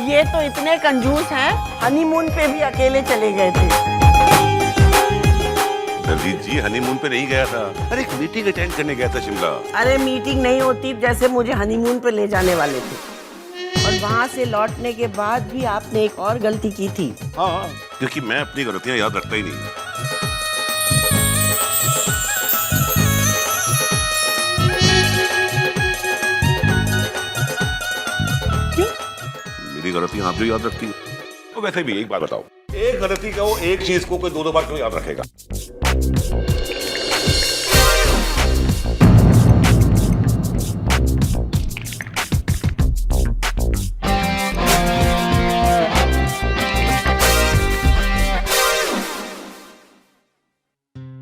ये तो इतने कंजूस हैं, हनीमून पे भी अकेले चले गए थे। दलजीत जी हनीमून पे नहीं गया था, अरे एक मीटिंग अटेंड करने गया था शिमला। अरे मीटिंग नहीं होती, जैसे मुझे हनीमून पे ले जाने वाले थे और वहाँ से लौटने के बाद भी आपने एक और गलती की थी। हाँ, क्योंकि मैं अपनी गलतियां याद रखता ही नहीं। मेरी गलतियां आप जो याद रखती हो। तो वैसे भी एक बात बताओ, एक गलती का वो एक चीज को कोई दो दो बार क्यों याद रखेगा?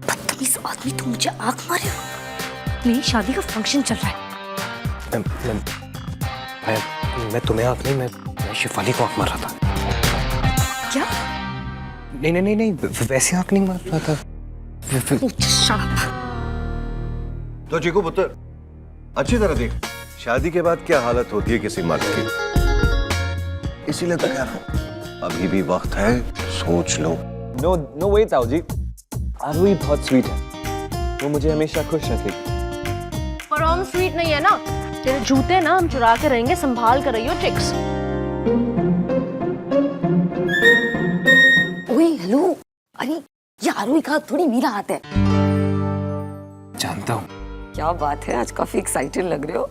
बदतमीज आदमी, तुम मुझे आंख मारे हो? मेरी शादी का फंक्शन चल रहा है। मैं तुम्हें आंख नहीं, मैं शिफाली को आंख मार रहा था। क्या? नहीं नहीं नहीं नहीं, वैसे आंख नहीं मार रहा था। Shut up. तो चीकू पुत्र, अच्छी तरह देख, शादी के बाद क्या हालत होती है किसी मर्द की। इसीलिए तो कह रहा हूं, अभी भी वक्त है, सोच लो। नो नो वे ताऊ जी, आरुई बहुत स्वीट है, वो मुझे हमेशा खुश रखेगी। पर हम स्वीट नहीं है ना, तेरे जूते ना हम चुरा के रहेंगे, संभाल कर रहियो चिक्स। ओए हेलो, अरे ये आरुई का थोड़ी मेरा हाथ है। जानता हूँ। क्या बात है, आज काफी एक्साइटेड लग रहे हो।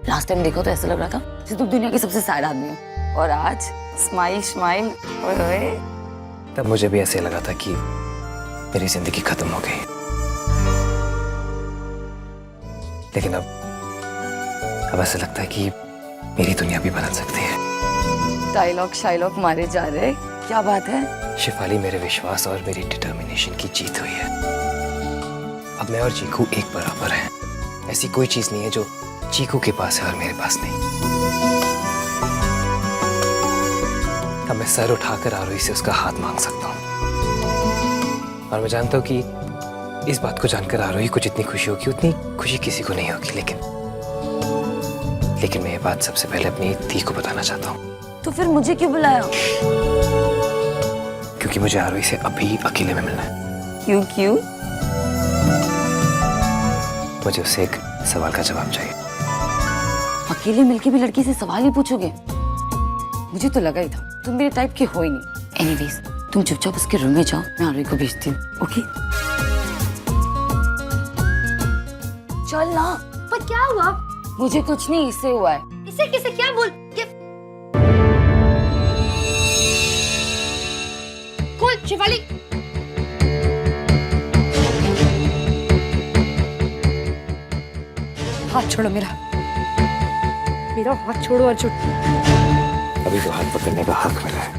लास्ट टाइम देखो तो ऐसा लग रहा था जैसे तुम दुनिया के सबसे सैड आदमी हो, और आज स्माइल स्माइल। ओए ओए, तब मुझे भी ऐसे लगा था कि मेरी जिंदगी खत्म हो गई, लेकिन अब ऐसा लगता है कि मेरी दुनिया भी बदल सकती है। डायलॉग शायलॉग मारे जा रहे, क्या बात है? शिफाली, मेरे विश्वास और मेरी डिटर्मिनेशन की जीत हुई है। अब मैं और चीकू एक बराबर हैं। ऐसी कोई चीज नहीं है जो चीकू के पास है और मेरे पास नहीं। अब मैं सर उठाकर आरोही से उसका हाथ मांग सकता हूँ, और मैं जानता हूँ कि इस बात को जानकर आरोही को जितनी खुशी होगी उतनी खुशी किसी को नहीं होगी, लेकिन मैं ये बात सबसे पहले अपनी दी को बताना चाहता हूँ। तो फिर मुझे क्यों बुलाया? क्योंकि मुझे आरोही से अभी अकेले में मिलना है। क्यों क्यों? मुझे उससे एक सवाल का जवाब चाहिए। अकेले मिलके भी लड़की से सवाल ही पूछोगे? मुझे तो लगा ही था तुम मेरे टाइप के हो ही नहीं। एनीवेज, तुम चुपचाप उसके रूम में जाओ, मैं आरोही को भेजती हूँ। ओके चल ना। पर क्या हुआ? मुझे कुछ नहीं, इससे हुआ है। इसे किसे क्या बोल ये... कूल शिवाली, हाथ छोड़ो मेरा। मेरा हाथ छोड़ो अर्जुन। अभी तो हाथ पकड़ने का हक मिला है,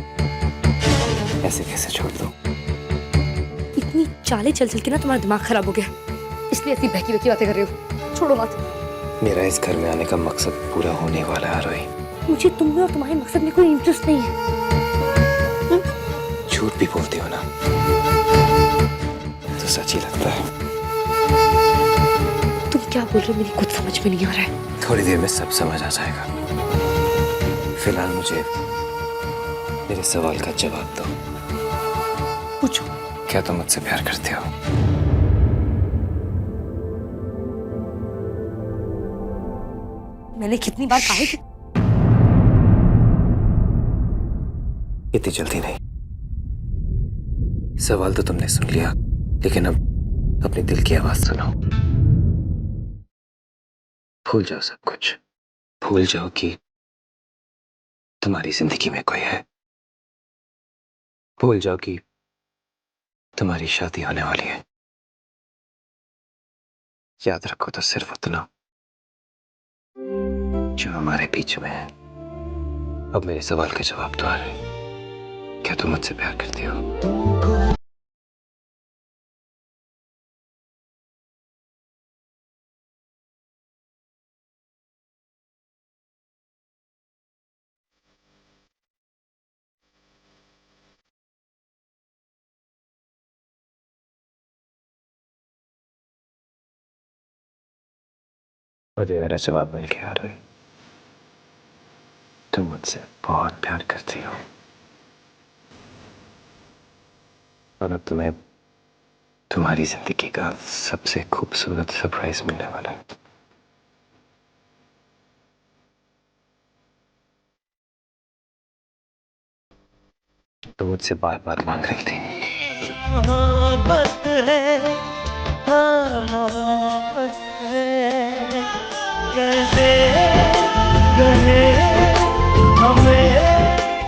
ऐसे कैसे छोड़ दूं? इतनी चालें चल चल के ना तुम्हारा दिमाग खराब हो गया, इसलिए ऐसी बहकी बहकी बातें कर रहे हो। छोड़ो मत। मेरा इस घर में आने का मकसद पूरा होने वाला है आरोही। मुझे तुम में और तुम्हारे मकसद में कोई इंटरेस्ट नहीं है। झूठ भी बोलती हो ना, तो सच ही लगता है। तुम क्या बोल रहे हो, मेरी कुछ समझ में नहीं आ रहा है। थोड़ी देर में सब समझ आ जाएगा। फिलहाल मुझे मेरे सवाल का जवाब दो। पूछो। क्या तुम मुझसे प्यार करते हो? मैंने कितनी बार कहा है कि इतनी जल्दी नहीं। सवाल तो तुमने सुन लिया, लेकिन अब अपने दिल की आवाज सुनो। भूल जाओ सब कुछ, भूल जाओ कि तुम्हारी जिंदगी में कोई है। भूल जाओ कि तुम्हारी शादी होने वाली है। याद रखो तो सिर्फ उतना जो हमारे बीच में है। अब मेरे सवाल के जवाब तो आ रहे। क्या तुम मुझसे प्यार करती हो? मुझे मेरा जवाब मिल गया आरोही। तुम मुझसे बहुत प्यार करती हो और अब तुम्हें तुम्हारी जिंदगी का सबसे खूबसूरत सरप्राइज मिलने वाला है। तो मुझसे बार बार मांग रही थी।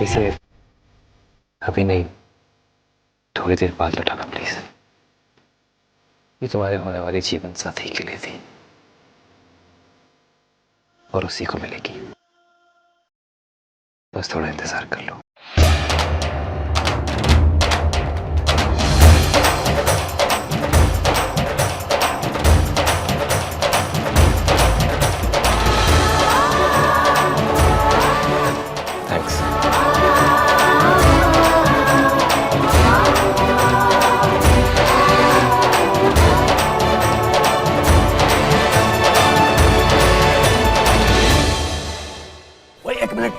इसे अभी नहीं, थोड़ी देर बाद लौटाना प्लीज। ये तुम्हारे होने वाले जीवन साथी के लिए थी और उसी को मिलेगी। बस थोड़ा इंतजार कर लो। थैंक्स। वही एक मिनट,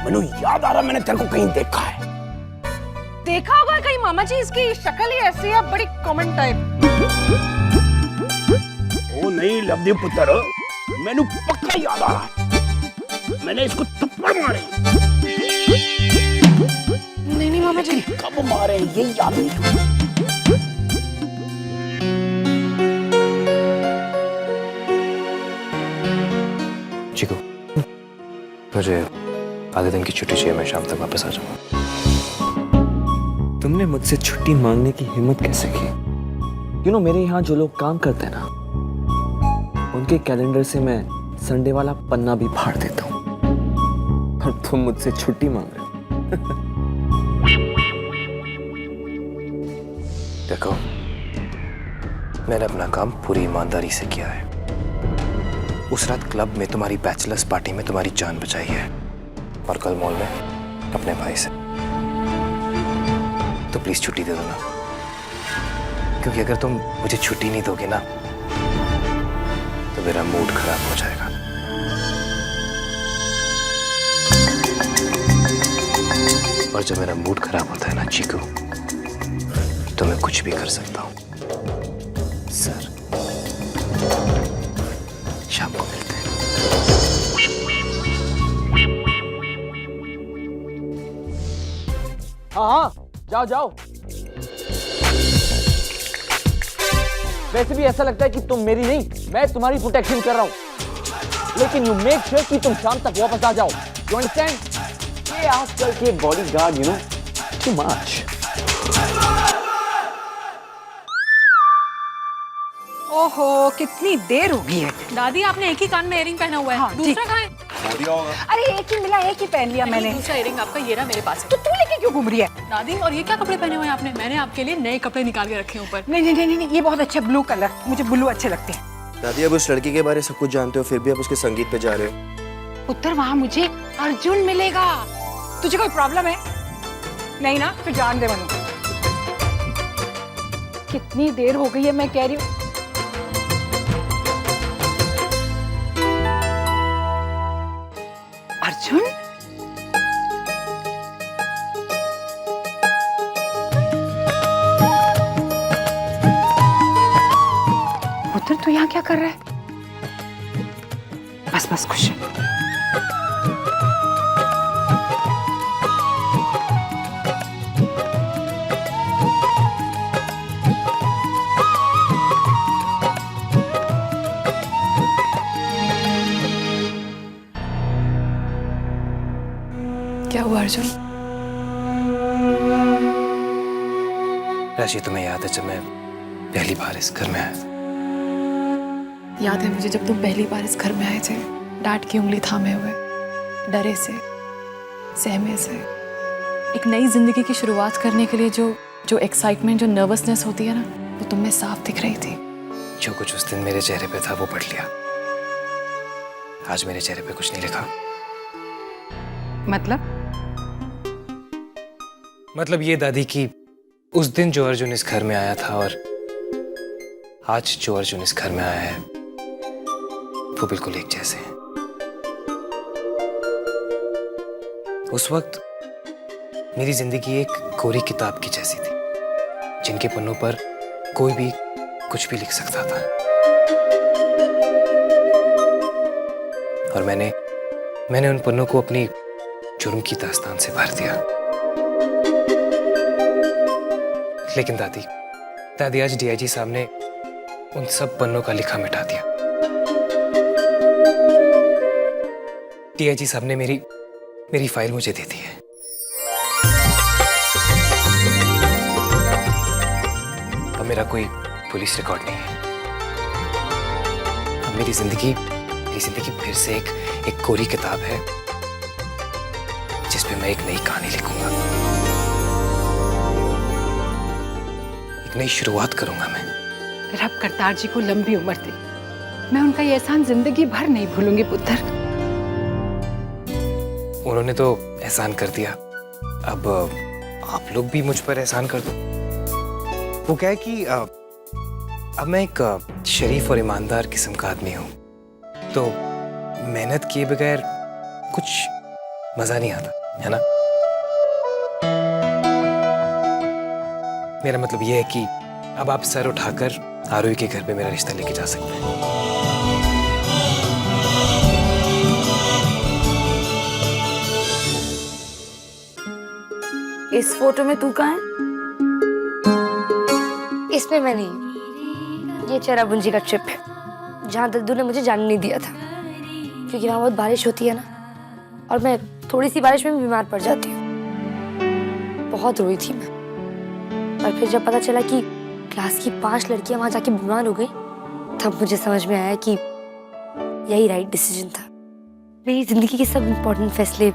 मनु याद आ रहा मैंने तेरे को कहीं देखा है। देखा होगा कहीं मामा जी, इसकी शक्ल ही ऐसी है, बड़ी कॉमन टाइप। ओ नहीं लवदीप पुत्र, मैंने पक्का याद आ रहा है, मैंने इसको थप्पड़ मारे। नहीं मामा जी, कब मारे ये याद नहीं। चिकू, मुझे आधे दिन की छुट्टी चाहिए, मैं शाम तक वापस आ जाऊंगा। तुमने मुझसे छुट्टी मांगने की हिम्मत कैसे की? मेरे यहाँ जो लोग काम करते हैं ना, उनके कैलेंडर से मैं संडे वाला पन्ना भी फाड़ देता हूँ, और तुम मुझसे छुट्टी मांग रहे हो। देखो, मैंने अपना काम पूरी ईमानदारी से किया है। उस रात क्लब में तुम्हारी बैचलर्स पार्टी में तुम्हारी जान बचाई है, और कल मॉल में अपने भाई से। तो प्लीज छुट्टी दे दो ना, क्योंकि अगर तुम मुझे छुट्टी नहीं दोगे ना तो मेरा मूड खराब हो जाएगा। और जब मेरा मूड खराब होता है ना चीकू, तो मैं कुछ भी कर सकता हूँ। सर, शाम को मिलते हैं। हाँ, जाओ जाओ। वैसे भी ऐसा लगता है कि तुम मेरी नहीं, मैं तुम्हारी प्रोटेक्शन कर रहा हूँ, लेकिन यू मेक श्योर कि तुम शाम तक वापस आ जाओ। You understand? ये आजकल के बॉडीगार्ड टू मच। ओहो कितनी देर हो गई है। दादी आपने एक ही कान में इयरिंग पहना हुआ है, हाँ, दूसरा कहाँ है? अरे एक ही मिला, एक ही पहन लिया मैंने। दूसरा इयरिंग आपका ये रहा मेरे पास है। तो तू लेके क्यों घूम रही है? दादी, और ये क्या कपड़े पहने हुए हैं आपने? मैंने आपके लिए नए कपड़े निकाल के रखे हैं ऊपर। नहीं, ये बहुत अच्छा ब्लू कलर, मुझे ब्लू अच्छे लगते हैं। दादी, अब उस लड़की के बारे में सब कुछ जानते हो, फिर भी आप उसके संगीत पे जा रहे हो। पुत्र, वहाँ मुझे अर्जुन मिलेगा। तुझे कोई प्रॉब्लम है? नहीं ना, फिर जान दे मनु। कितनी देर हो गई है, मैं कह रही हूँ। अर्जुन, पुत्र तू यहाँ क्या कर रहा है? बस खुश है। क्या हुआ अर्जुन? राशि, तुम्हें याद है जब मैं पहली बार इस घर में आया? याद है मुझे, जब तुम पहली बार इस घर में आए थे, डैड की उंगली थामे हुए, डरे से, सहमे से, एक नई जिंदगी की शुरुआत करने के लिए जो एक्साइटमेंट, जो नर्वसनेस होती है ना, वो तुम में साफ दिख रही थी। जो कुछ उस दिन मेरे चेहरे पे था वो पढ़ लिया। आज मेरे चेहरे पे कुछ नहीं लिखा। मतलब ये दादी कि उस दिन जो अर्जुन इस घर में आया था और आज जो अर्जुन इस घर में आया है, वो बिल्कुल एक जैसे हैं। उस वक्त मेरी जिंदगी एक कोरी किताब की जैसी थी, जिनके पन्नों पर कोई भी कुछ भी लिख सकता था। और मैंने उन पन्नों को अपनी जुर्म की दास्तान से भर दिया। लेकिन दादी आज डीआईजी साहब ने उन सब पन्नों का लिखा मिटा दिया। डीआईजी साहब ने मेरी फाइल मुझे दे दी है। अब मेरा कोई पुलिस रिकॉर्ड नहीं है। अब मेरी जिंदगी फिर से एक कोरी किताब है, जिस पे मैं एक नई कहानी लिखूंगा, एक नई शुरुआत करूंगा मैं। रब करतार जी को लंबी उम्र दे। मैं उनका ये एहसान जिंदगी भर नहीं भूलूंगी पुत्र। उन्होंने तो एहसान कर दिया, अब आप लोग भी मुझ पर एहसान कर दो। वो क्या है कि अब मैं एक शरीफ और ईमानदार किस्म का आदमी हूँ, तो मेहनत किए बगैर कुछ मजा नहीं आता, है ना? मेरा मतलब यह है कि अब आप सर उठाकर आरोही के घर पे मेरा रिश्ता लेके जा सकते हैं। इस फोटो में तू कहाँ है? इसमें मैं नहीं, ये चेरापूंजी का ट्रिप है, जहाँ दद्दू ने मुझे जाने नहीं दिया था, क्योंकि वहाँ बहुत बारिश होती है ना, और मैं थोड़ी सी बारिश में बीमार पड़ जाती हूँ। बहुत रोई थी मैं, और फिर जब पता चला कि क्लास की 5 लड़कियां वहाँ जाके बीमार हो गई, तब मुझे समझ में आया कि यही राइट डिसीजन था। मेरी जिंदगी के सब इम्पोर्टेंट फैसले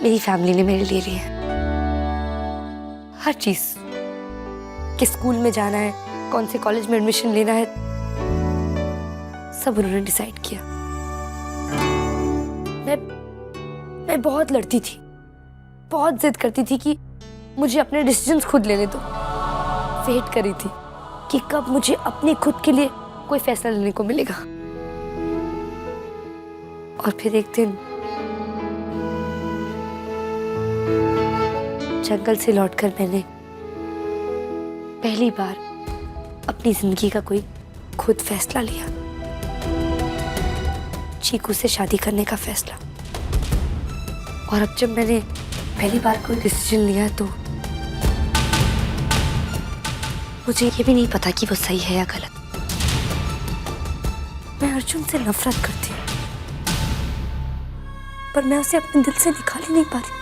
मेरी फैमिली ने मेरे लिए लिए हैं। हर चीज, किस स्कूल में जाना है, कौन से कॉलेज में एडमिशन लेना है, सब उन्होंने डिसाइड किया। मैं बहुत लड़ती थी, बहुत जिद करती थी कि मुझे अपने डिसीजंस खुद लेने दो। वेट करी थी कि कब मुझे अपने खुद के लिए कोई फैसला लेने को मिलेगा। और फिर एक दिन जंगल से लौटकर मैंने पहली बार अपनी जिंदगी का कोई खुद फैसला लिया। चीकू से शादी करने का फैसला। और अब जब मैंने पहली बार कोई डिसीजन लिया तो मुझे ये भी नहीं पता कि वो सही है या गलत। मैं अर्जुन से नफरत करती हूँ, पर मैं उसे अपने दिल से निकाल ही नहीं पा रही।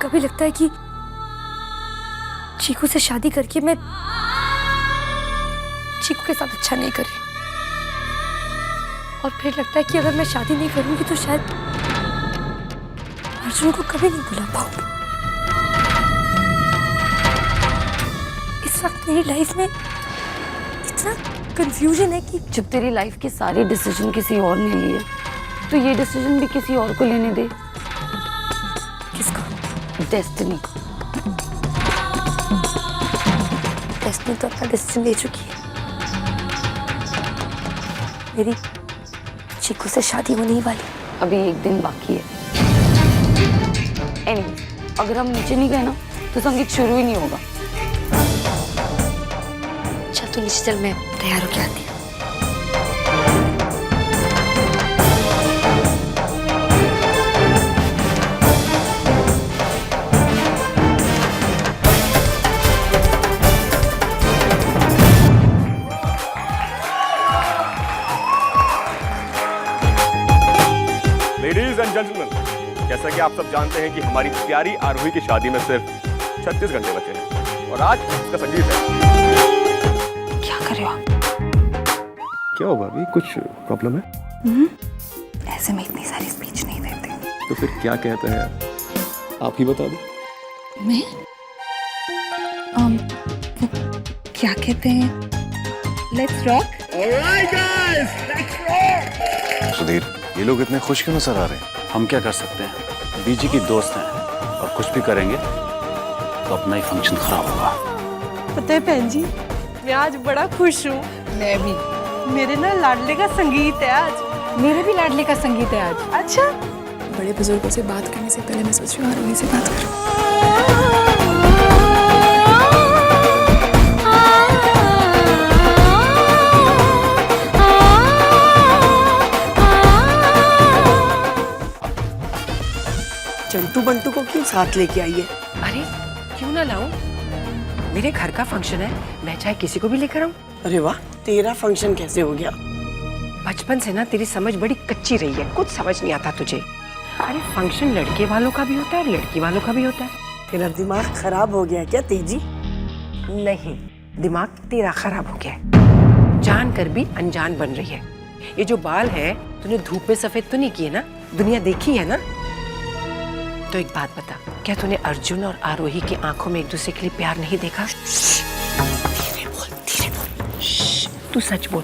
कभी लगता है कि चीकू से शादी करके मैं चीकू के साथ अच्छा नहीं कर रही, और फिर लगता है कि अगर मैं शादी नहीं करूंगी तो शायद अर्जुन को कभी नहीं बुला पाऊंगी। इस वक्त मेरी लाइफ में इतना कंफ्यूजन है कि जब तेरी लाइफ के सारे डिसीजन किसी और ने लिए, तो ये डिसीजन भी किसी और को लेने दे। किसको? डेस्टिनी को। डेस्टिनी तो अपना डिसीजन ले चुकी है। मेरी चीकू से शादी होने ही वाली। अभी एक दिन बाकी है। एनीवे, अगर हम नीचे नहीं गए ना तो संगीत शुरू ही नहीं होगा। चल तू नीचे चल, मैं तैयार होके आती हूँ। लेडीज एंड जेंटलमैन, जैसा कि आप सब जानते हैं कि हमारी प्यारी आरोही की शादी में सिर्फ 36 घंटे बचे हैं और आज इसका संगीत है। क्या कर रहे हो आप? क्या हुआ भाभी, कुछ प्रॉब्लम है? ऐसे में इतनी सारी स्पीच नहीं देते। तो फिर क्या कहते हैं आप ही बता दो। मैं क्या कहते हैं? Let's rock. सुधीर, ये लोग इतने खुश क्यों नजर आ रहे हैं? हम क्या कर सकते हैं, बीजी की दोस्त हैं, और कुछ भी करेंगे तो अपना ही फंक्शन खराब होगा। पता है बहन जी, मैं आज बड़ा खुश हूँ मैं भी। मेरे ना लाडले का संगीत है आज। मेरे भी लाडले का संगीत है आज। अच्छा, बड़े बुजुर्गों से बात करने से पहले मैं सोच रही हूँ आरोही से बात करूँ। चंटू बंटू को क्यों साथ लेके आई है? अरे क्यों ना लाऊं? मेरे घर का फंक्शन है, मैं चाहे किसी को भी लेकर आऊं। अरे वाह, तेरा फंक्शन कैसे हो गया? बचपन से ना तेरी समझ बड़ी कच्ची रही है, कुछ समझ नहीं आता तुझे। अरे फंक्शन लड़के वालों का भी होता है, लड़की वालों का भी होता है। तेरा दिमाग खराब हो गया क्या तेजी? नहीं, दिमाग तेरा खराब हो गया है। जानकर भी अनजान बन रही है। ये जो बाल है तूने धूप में सफेद तो नहीं किए ना? दुनिया देखी है ना? तो एक बात बता, क्या तूने अर्जुन और आरोही की आंखों में एक दूसरे के लिए प्यार नहीं देखा? धीरे बोल, धीरे बोल। तू सच बोल।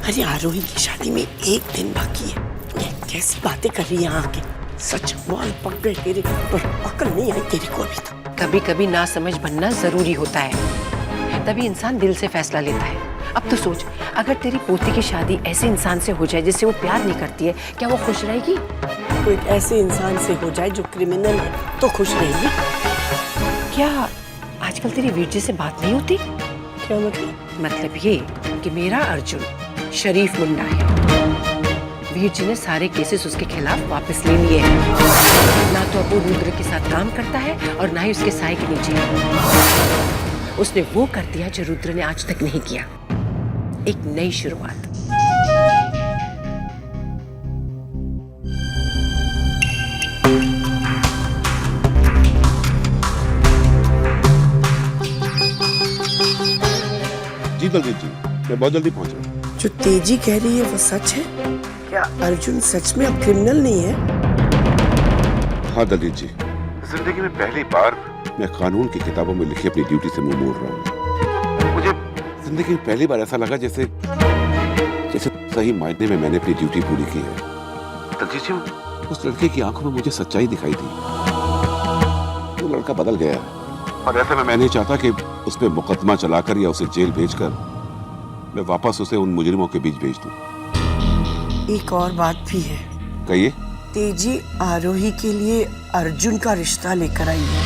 अरे आरोही की शादी में एक दिन बाकी है। ये कैसी बातें कर रही है यहाँ आके? सच बाल पक गए तेरे, पर अकल नहीं आई तेरे को अभी तक। कभी कभी ना समझ बनना जरूरी होता है, तभी इंसान दिल से फैसला लेता है। अब तो सोच, अगर तेरी पोती की शादी ऐसे इंसान से हो जाए जिससे वो प्यार नहीं करती है, क्या वो खुश रहेगी? कोई ऐसे इंसान से हो जाए जो क्रिमिनल है तो खुश रहेगी। क्या आजकल तेरी वीर जी से बात नहीं होती? क्या मतलब? मतलब ये कि मेरा अर्जुन शरीफ मुंडा है। वीर जी ने सारे केसेस उसके खिलाफ वापस ले लिए हैं। ना तो अब वो रुद्र के साथ काम करता है और ना ही उसके साए के नीचे। उसने वो कर दिया जो रुद्र ने आज तक नहीं किया। एक नई शुरुआत। जी दलजीत जी, मैं बहुत जल्दी पहुंच रहा हूँ। जो तेजी कह रही है वो सच है क्या? अर्जुन सच में अब क्रिमिनल नहीं है? हाँ दलजीत जी, जिंदगी में पहली बार मैं कानून की किताबों में लिखी अपनी ड्यूटी से मुंह मोड़ रहा हूँ। मुझे जिंदगी में पहली बार ऐसा लगा जैसे सही मायने में मैंने अपनी ड्यूटी पूरी की है। दलजीत जी, उस लड़के की आंखों में मुझे सच्चाई दिखाई दी। वो लड़का बदल गया है और ऐसे में मैं नहीं चाहता कि उस पर मुकदमा चलाकर या उसे जेल भेजकर मैं वापस उसे उन मुजरिमों के बीच भेज दूं। एक और बात भी है। कहिए। तेजी आरोही के लिए अर्जुन का रिश्ता लेकर आई है।